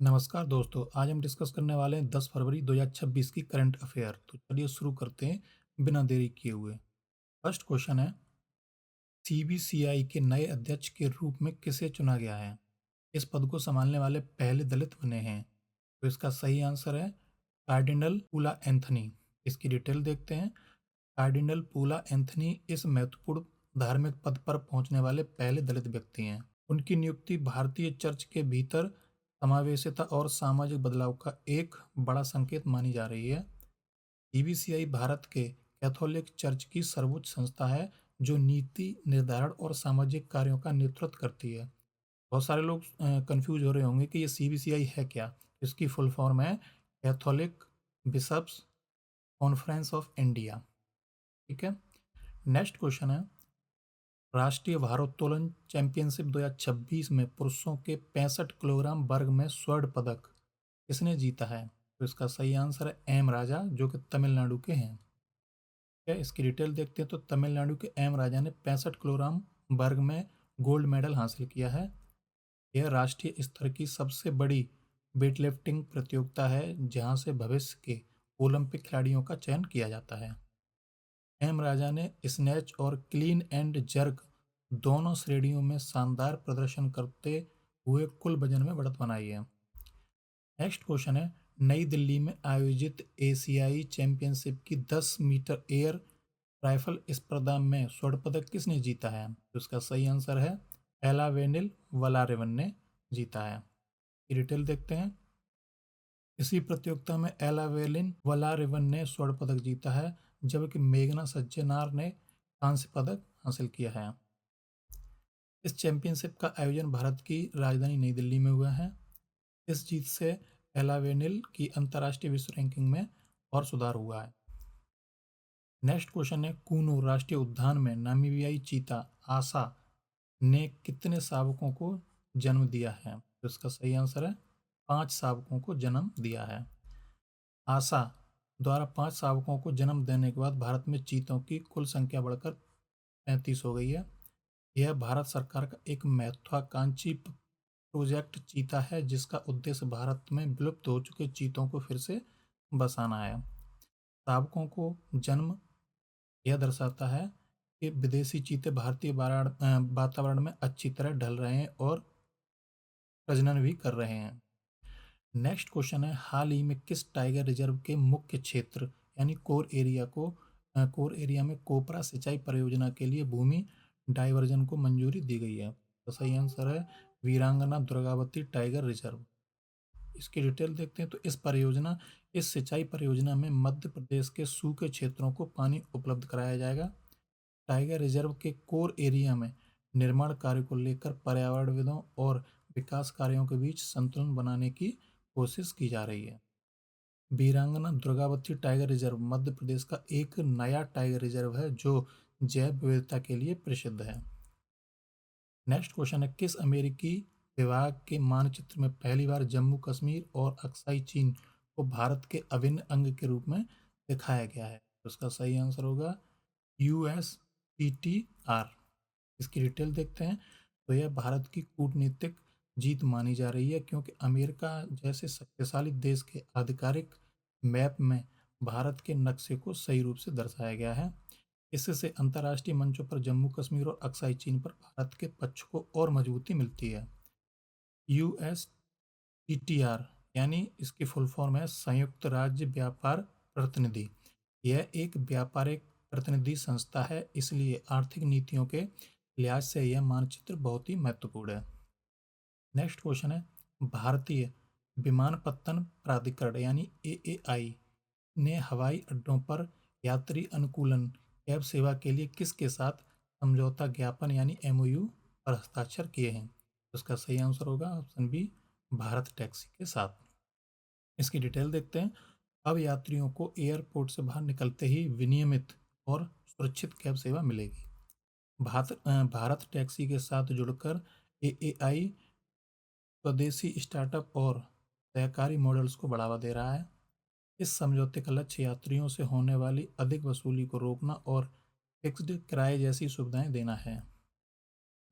नमस्कार दोस्तों, आज हम डिस्कस करने वाले हैं 10 फरवरी 2026 की करंट अफेयर। तो चलिए शुरू करते हैं बिना देरी किए हुए। फर्स्ट क्वेश्चन है, सीबीसीआई के नए अध्यक्ष के रूप में किसे चुना गया है? इस पद को संभालने वाले पहले दलित बने हैं। तो इसका सही आंसर है कार्डिनल पूला एंथनी। इसकी डिटेल देखते हैं। कार्डिनल पूला एंथनी इस महत्वपूर्ण धार्मिक पद पर पहुंचने वाले पहले दलित व्यक्ति हैं। उनकी नियुक्ति भारतीय चर्च के भीतर समावेशिता और सामाजिक बदलाव का एक बड़ा संकेत मानी जा रही है। सीबीसीआई भारत के कैथोलिक चर्च की सर्वोच्च संस्था है जो नीति निर्धारण और सामाजिक कार्यों का नेतृत्व करती है। बहुत सारे लोग कंफ्यूज हो रहे होंगे कि ये सीबीसीआई है क्या। इसकी फुल फॉर्म है Catholic Bishops Conference of India. ठीक है। नेक्स्ट क्वेश्चन है, राष्ट्रीय भारोत्तोलन चैंपियनशिप 2026 में पुरुषों के 65 किलोग्राम वर्ग में स्वर्ण पदक किसने जीता है? तो इसका सही आंसर है एम राजा, जो कि तमिलनाडु के हैं। क्या इसकी डिटेल देखते हैं तो तमिलनाडु के एम राजा ने 65 किलोग्राम वर्ग में गोल्ड मेडल हासिल किया है। यह राष्ट्रीय स्तर की सबसे बड़ी वेटलिफ्टिंग प्रतियोगिता है जहां से भविष्य के ओलंपिक खिलाड़ियों का चयन किया जाता है। एम राजा ने स्नैच और क्लीन एंड जर्क दोनों श्रेणियों में शानदार प्रदर्शन करते हुए कुल वजन में बढ़त बनाई है। नेक्स्ट क्वेश्चन है, नई दिल्ली में आयोजित एशियाई चैंपियनशिप की 10 मीटर एयर राइफल स्पर्धा में स्वर्ण पदक किसने जीता है? तो इसका सही आंसर है एलावेनिल वलारिवन ने जीता है। डिटेल देखते हैं। इसी प्रतियोगिता में एलावेलिन वलारिवन ने स्वर्ण पदक जीता है, जबकि मेघना सज्जनार ने कांस्य पदक हासिल किया है। इस चैंपियनशिप का आयोजन भारत की राजधानी नई दिल्ली में हुआ है। इस जीत से एलावेनिल की अंतर्राष्ट्रीय विश्व रैंकिंग में और सुधार हुआ है। नेक्स्ट क्वेश्चन है, कूनो राष्ट्रीय उद्यान में नामीबियाई चीता आसा ने कितने शावकों को जन्म दिया है? तो इसका सही आंसर है 5 शावकों को जन्म दिया है। आशा द्वारा 5 शावकों को जन्म देने के बाद भारत में चीतों की कुल संख्या बढ़कर 35 हो गई है। यह भारत सरकार का एक महत्वाकांक्षी प्रोजेक्ट चीता है जिसका उद्देश्य भारत में विलुप्त हो चुके चीतों को फिर से बसाना है। शावकों को जन्म यह दर्शाता है कि विदेशी चीते भारतीय वातावरण में अच्छी तरह ढल रहे हैं और प्रजनन भी कर रहे हैं। नेक्स्ट क्वेश्चन है, हाल ही में किस टाइगर रिजर्व के मुख्य क्षेत्र यानी कोर एरिया में कोपरा सिंचाई परियोजना के लिए भूमि डाइवर्जन को मंजूरी दी गई है? तो सही आंसर है वीरांगना दुर्गावती टाइगर रिजर्व। इसकी डिटेल देखते हैं तो इस सिंचाई परियोजना में मध्य प्रदेश के सूखे क्षेत्रों को पानी उपलब्ध कराया जाएगा। टाइगर रिजर्व के कोर एरिया में निर्माण कार्य को लेकर पर्यावरणविदों और विकास कार्यों के बीच संतुलन बनाने की कोशिश की जा रही है। वीरांगना दुर्गावती टाइगर रिजर्व मध्य प्रदेश का एक नया टाइगर रिजर्व है जो जैव विविधता के लिए प्रसिद्ध है। नेक्स्ट क्वेश्चन है, किस अमेरिकी विभाग के मानचित्र में पहली बार जम्मू कश्मीर और अक्साई चीन को भारत के अभिन्न अंग के रूप में दिखाया गया है? तो इसका सही आंसर होगा USCTR। इसकी डिटेल देखते हैं तो यह भारत की कूटनीतिक जीत मानी जा रही है क्योंकि अमेरिका जैसे शक्तिशाली देश के आधिकारिक मैप में भारत के नक्शे को सही रूप से दर्शाया गया है। इससे अंतर्राष्ट्रीय मंचों पर जम्मू कश्मीर और अक्साई चीन पर भारत के पक्ष को और मजबूती मिलती है। USTTR यानी इसकी फुल फॉर्म है संयुक्त राज्य व्यापार प्रतिनिधि। यह एक व्यापारिक प्रतिनिधि संस्था है, इसलिए आर्थिक नीतियों के लिहाज से यह मानचित्र बहुत ही महत्वपूर्ण है। नेक्स्ट क्वेश्चन है, भारतीय विमानपत्तन प्राधिकरण यानी AAI ने हवाई अड्डों पर यात्री अनुकूलन कैब सेवा के लिए किसके साथ समझौता ज्ञापन यानी MOU पर हस्ताक्षर किए हैं? तो उसका सही आंसर होगा ऑप्शन बी, भारत टैक्सी के साथ। इसकी डिटेल देखते हैं। अब यात्रियों को एयरपोर्ट से बाहर निकलते ही विनियमित और सुरक्षित कैब सेवा मिलेगी। भारत टैक्सी के साथ जुड़कर AAI स्वदेशी स्टार्टअप और सहकारी मॉडल्स को बढ़ावा दे रहा है। इस समझौते का लक्ष्य यात्रियों से होने वाली अधिक वसूली को रोकना और फिक्स्ड किराए जैसी सुविधाएं देना है।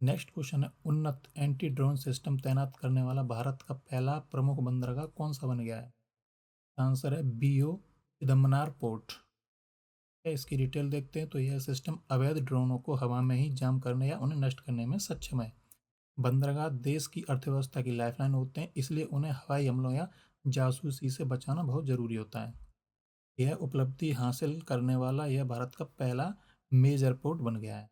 नेक्स्ट क्वेश्चन है, उन्नत एंटी ड्रोन सिस्टम तैनात करने वाला भारत का पहला प्रमुख बंदरगाह कौन सा बन गया है? आंसर है बीओ चिदम्बरनार पोर्ट। इसकी डिटेल देखते हैं तो यह सिस्टम अवैध ड्रोनों को हवा में ही जाम करने या उन्हें नष्ट करने में सक्षम है। बंदरगाह देश की अर्थव्यवस्था की लाइफलाइन होते हैं, इसलिए उन्हें हवाई हमलों या जासूसी से बचाना बहुत जरूरी होता है। यह उपलब्धि हासिल करने वाला यह भारत का पहला मेजर पोर्ट बन गया है।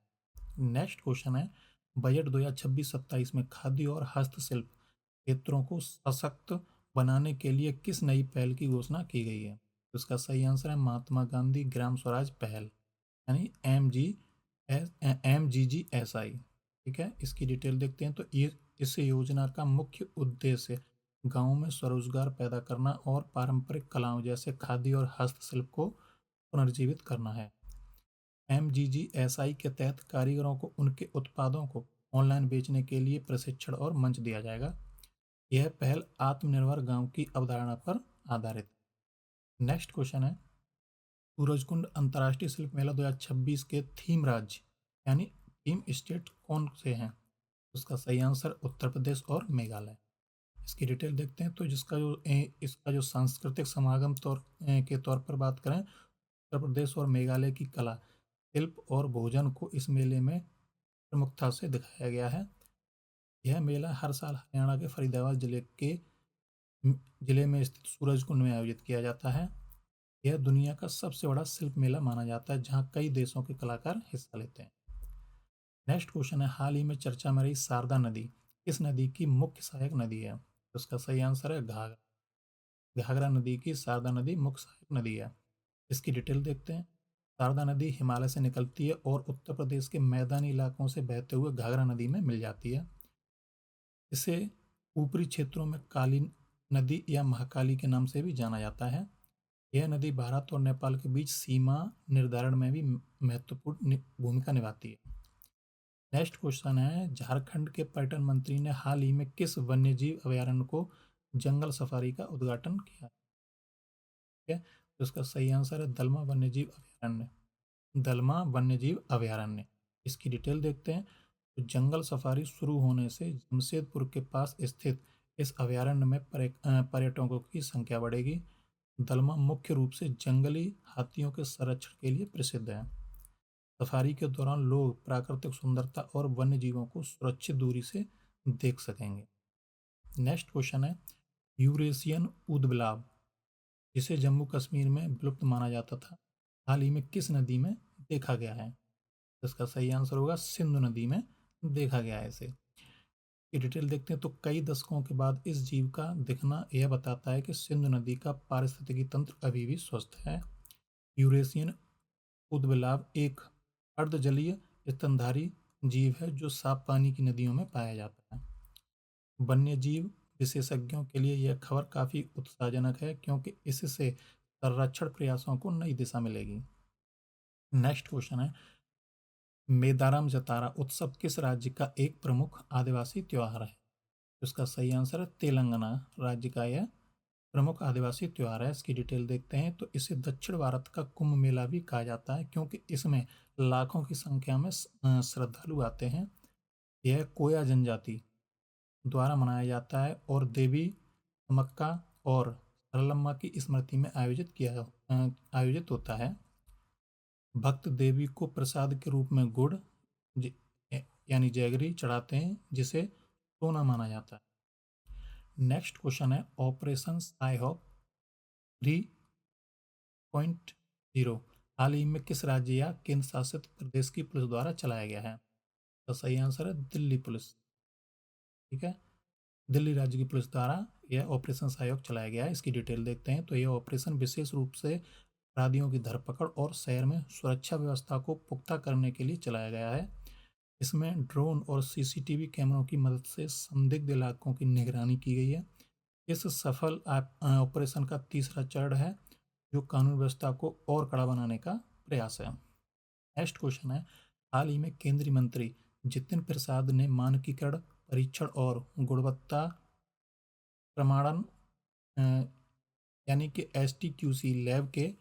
नेक्स्ट क्वेश्चन है, बजट 2026-27 में खाद्य और हस्तशिल्प क्षेत्रों को सशक्त बनाने के लिए किस नई पहल की घोषणा की गई है? तो इसका सही आंसर है महात्मा गांधी ग्राम स्वराज पहल, यानी MGGSI। ठीक है, इसकी डिटेल देखते हैं तो ये इस योजना का मुख्य उद्देश्य गांवों में स्वरोजगार पैदा करना और पारंपरिक कलाओं जैसे खादी और हस्तशिल्प को पुनर्जीवित करना है। MGGSI के तहत कारीगरों को उनके उत्पादों को ऑनलाइन बेचने के लिए प्रशिक्षण और मंच दिया जाएगा। यह पहल आत्मनिर्भर गांव की अवधारणा पर आधारित है। नेक्स्ट क्वेश्चन है, सूरजकुंड अंतर्राष्ट्रीय शिल्प मेला 2026 के थीम राज्य यानी थीम स्टेट कौन से हैं? उसका सही आंसर उत्तर प्रदेश और मेघालय। इसकी डिटेल देखते हैं तो इसका जो सांस्कृतिक समागम के तौर पर बात करें, उत्तर प्रदेश और मेघालय की कला, शिल्प और भोजन को इस मेले में प्रमुखता से दिखाया गया है। यह मेला हर साल हरियाणा के फरीदाबाद जिले में स्थित सूरजकुंड में आयोजित किया जाता है। यह दुनिया का सबसे बड़ा शिल्प मेला माना जाता है, जहां कई देशों के कलाकार हिस्सा लेते हैं। नेक्स्ट क्वेश्चन है, हाल ही में चर्चा में रही शारदा नदी किस नदी की मुख्य सहायक नदी है? तो उसका सही आंसर है घाघरा। घाघरा नदी की शारदा नदी मुख्य सहायक नदी है। इसकी डिटेल देखते हैं। शारदा नदी हिमालय से निकलती है और उत्तर प्रदेश के मैदानी इलाकों से बहते हुए घाघरा नदी में मिल जाती है। इसे ऊपरी क्षेत्रों में काली नदी या महाकाली के नाम से भी जाना जाता है। यह नदी भारत और नेपाल के बीच सीमा निर्धारण में भी महत्वपूर्ण भूमिका निभाती है। नेक्स्ट क्वेश्चन है, झारखंड के पर्यटन मंत्री ने हाल ही में किस वन्यजीव अभयारण्य को जंगल सफारी का उद्घाटन किया? ठीक है, तो इसका सही आंसर है दलमा वन्यजीव अभयारण्य। दलमा वन्यजीव अभयारण्य। इसकी डिटेल देखते हैं तो जंगल सफारी शुरू होने से जमशेदपुर के पास स्थित इस अभयारण्य में पर्यटकों की संख्या बढ़ेगी। दलमा मुख्य रूप से जंगली हाथियों के संरक्षण के लिए प्रसिद्ध है। सफारी के दौरान लोग प्राकृतिक सुंदरता और वन्य जीवों को सुरक्षित दूरी से देख सकेंगे। नेक्स्ट क्वेश्चन है, यूरेशियन ऊदबिलाव जिसे जम्मू कश्मीर में विलुप्त माना जाता था, हाल ही में किस नदी में देखा गया है? इसका सही आंसर होगा सिंधु नदी में देखा गया है इसे। की डिटेल देखते हैं तो कई दशकों के बाद इस जीव का दिखना यह बताता है कि सिंधु नदी का पारिस्थितिकी तंत्र अभी भी स्वस्थ है। यूरेशियन उदबिलाव एक अर्धजलीय स्तनधारी जीव है जो साफ पानी की नदियों में पाया जाता है। वन्यजीव विशेषज्ञों के लिए यह खबर काफी उत्साहजनक है, क्योंकि इससे संरक्षण प्रयासों को नई दिशा मिलेगी। नेक्स्ट क्वेश्चन है, मेदारम जतारा उत्सव किस राज्य का एक प्रमुख आदिवासी त्योहार है? इसका सही आंसर है तेलंगाना राज्य का यह प्रमुख आदिवासी त्योहार है। इसकी डिटेल देखते हैं तो इसे दक्षिण भारत का कुंभ मेला भी कहा जाता है, क्योंकि इसमें लाखों की संख्या में श्रद्धालु आते हैं। यह कोया जनजाति द्वारा मनाया जाता है और देवी मक्का और सरलम्मा की स्मृति में आयोजित होता है। भक्त देवी को प्रसाद के रूप में गुड़ ज- यानी जैगरी चढ़ाते हैं, जिसे सोना माना जाता है। नेक्स्ट क्वेश्चन है, ऑपरेशन साइहॉक 3.0 हाल ही में किस राज्य या केंद्र शासित प्रदेश की पुलिस द्वारा चलाया गया है? तो सही आंसर है दिल्ली पुलिस। ठीक है, दिल्ली राज्य की पुलिस द्वारा यह ऑपरेशन सहयोग चलाया गया है। इसकी डिटेल देखते हैं तो यह ऑपरेशन विशेष रूप से अपराधियों की धरपकड़ और शहर में सुरक्षा व्यवस्था को पुख्ता करने के लिए चलाया गया है। इसमें ड्रोन और सीसीटीवी कैमरों की मदद से संदिग्ध इलाकों की निगरानी की गई है। इस सफल ऑपरेशन का तीसरा चरण है, जो कानून व्यवस्था को और कड़ा बनाने का प्रयास है। नेक्स्ट क्वेश्चन है, हाल ही में केंद्रीय मंत्री जितिन प्रसाद ने मानकीकरण परीक्षण और गुणवत्ता प्रमाणन अ, यानी कि STQC लैब के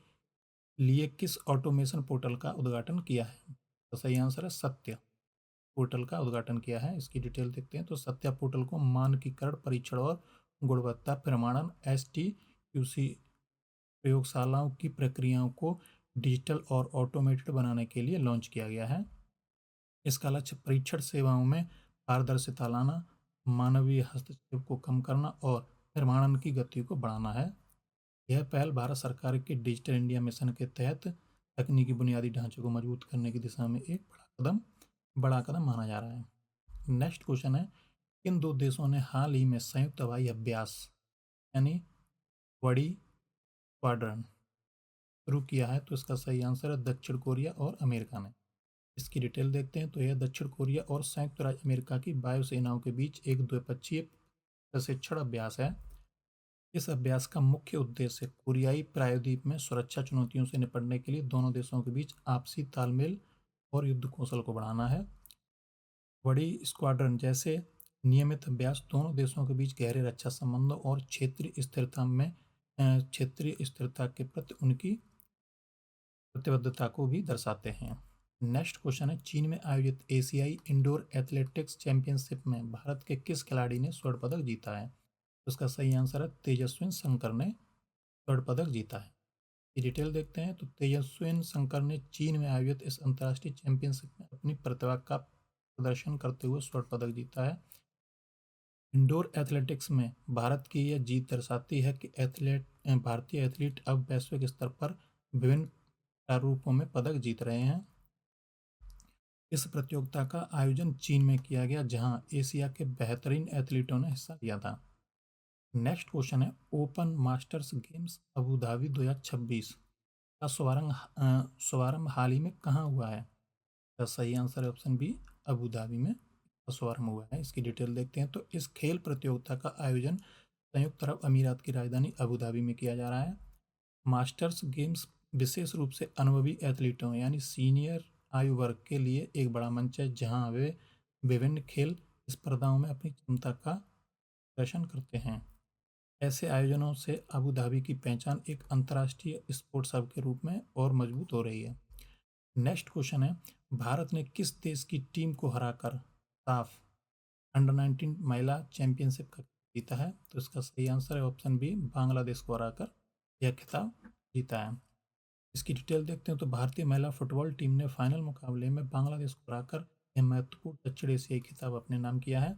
लिए किस ऑटोमेशन पोर्टल का उद्घाटन किया है? तो सही आंसर है सत्य। पोर्टल का उद्घाटन किया है। इसकी डिटेल देखते हैं। तो सत्या पोर्टल को मानकीकरण, परीक्षण और गुणवत्ता प्रमाणन STQC प्रयोगशालाओं की प्रक्रियाओं को डिजिटल और ऑटोमेटेड बनाने के लिए लॉन्च किया गया है। इसका लक्ष्य परीक्षण सेवाओं में पारदर्शिता लाना, मानवीय हस्तक्षेप को कम करना और प्रमाणन की गति को बढ़ाना है। यह पहल भारत सरकार के डिजिटल इंडिया मिशन के तहत तकनीकी बुनियादी ढांचे को मजबूत करने की दिशा में एक बड़ा कदम माना जा रहा है। नेक्स्ट क्वेश्चन है, किन दो देशों ने हाल ही में संयुक्त हवाई अभ्यास यानी वड़ी स्क्वाड्रन शुरू किया है? तो इसका सही आंसर है दक्षिण कोरिया और अमेरिका ने। इसकी डिटेल देखते हैं। तो यह दक्षिण कोरिया और संयुक्त राज्य अमेरिका की वायुसेनाओं के बीच एक द्विपक्षीय प्रशिक्षण अभ्यास है। इस अभ्यास का मुख्य उद्देश्य कोरियाई प्रायद्वीप में सुरक्षा चुनौतियों से निपटने के लिए दोनों देशों के बीच आपसी तालमेल और युद्ध कौशल को बढ़ाना है। बड़ी स्क्वाड्रन जैसे नियमित अभ्यास दोनों देशों के बीच गहरे रक्षा संबंधों और क्षेत्रीय स्थिरता के प्रति उनकी प्रतिबद्धता को भी दर्शाते हैं। नेक्स्ट क्वेश्चन है, चीन में आयोजित एशियाई इंडोर एथलेटिक्स चैंपियनशिप में भारत के किस खिलाड़ी ने स्वर्ण पदक जीता है? तो उसका सही आंसर है तेजस्विन शंकर ने स्वर्ण पदक जीता है। ये डिटेल देखते हैं। तो तेजस्विन शंकर ने चीन में आयोजित इस अंतर्राष्ट्रीय चैंपियनशिप में अपनी प्रतिभा का प्रदर्शन करते हुए स्वर्ण पदक जीता है। इंडोर एथलेटिक्स में भारत की यह जीत दर्शाती है कि भारतीय एथलीट अब वैश्विक स्तर पर विभिन्न प्रारूपों में पदक जीत रहे हैं। इस प्रतियोगिता का आयोजन चीन में किया गया, जहां एशिया के बेहतरीन एथलीटों ने हिस्सा लिया था। नेक्स्ट क्वेश्चन है, open masters games Abu Dhabi 2026 का शुभारंभ हाल ही में कहाँ हुआ है? तो सही आंसर है ऑप्शन बी, अबू धाबी में शुभारंभ हुआ है। इसकी डिटेल देखते हैं। तो इस खेल प्रतियोगिता का आयोजन संयुक्त अरब अमीरात की राजधानी अबू धाबी में किया जा रहा है। मास्टर्स गेम्स विशेष रूप से अनुभवी एथलीटों यानी सीनियर आयु वर्ग के लिए एक बड़ा मंच है, जहां वे विभिन्न खेल स्पर्धाओं में अपनी क्षमता का प्रदर्शन करते हैं। ऐसे आयोजनों से अबू धाबी की पहचान एक अंतर्राष्ट्रीय स्पोर्ट्स हब के रूप में और मजबूत हो रही है। नेक्स्ट क्वेश्चन है, भारत ने किस देश की टीम को हराकर साफ अंडर-19 महिला चैंपियनशिप का जीता है? तो इसका सही आंसर है ऑप्शन बी, बांग्लादेश को हराकर यह खिताब जीता है। इसकी डिटेल देखते हैं। तो भारतीय महिला फुटबॉल टीम ने फाइनल मुकाबले में बांग्लादेश को हराकर यह महत्वपूर्ण दक्षिण एशियाई खिताब अपने नाम किया है।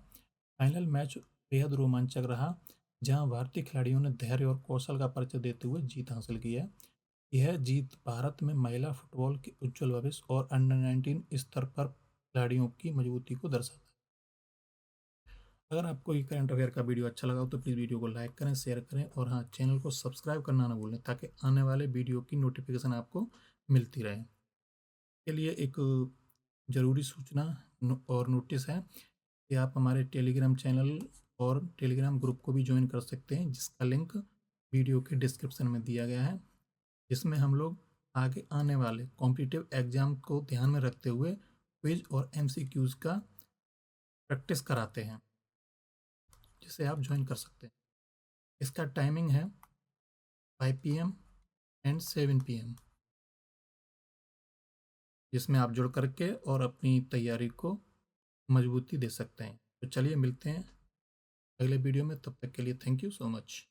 फाइनल मैच बेहद रोमांचक रहा, जहां भारतीय खिलाड़ियों ने धैर्य और कौशल का परिचय देते हुए जीत हासिल की है। यह जीत भारत में महिला फुटबॉल के उज्जवल भविष्य और अंडर-19 स्तर पर खिलाड़ियों की मजबूती को दर्शाता है। अगर आपको ये करंट अफेयर का वीडियो अच्छा लगा हो तो प्लीज़ वीडियो को लाइक करें, शेयर करें और हाँ, चैनल को सब्सक्राइब करना ना भूलें, ताकि आने वाले वीडियो की नोटिफिकेशन आपको मिलती रहे। के लिए एक ज़रूरी सूचना और नोटिस है कि आप हमारे टेलीग्राम चैनल और टेलीग्राम ग्रुप को भी ज्वाइन कर सकते हैं, जिसका लिंक वीडियो के डिस्क्रिप्शन में दिया गया है, जिसमें हम लोग आगे आने वाले कॉम्पिटिटिव एग्जाम को ध्यान में रखते हुए क्विज और MCQs का प्रैक्टिस कराते हैं, जिसे आप ज्वाइन कर सकते हैं। इसका टाइमिंग है 5 PM एंड 7 PM, जिसमें आप जुड़ करके और अपनी तैयारी को मजबूती दे सकते हैं। तो चलिए मिलते हैं अगले वीडियो में, तब तक के लिए थैंक यू सो मच।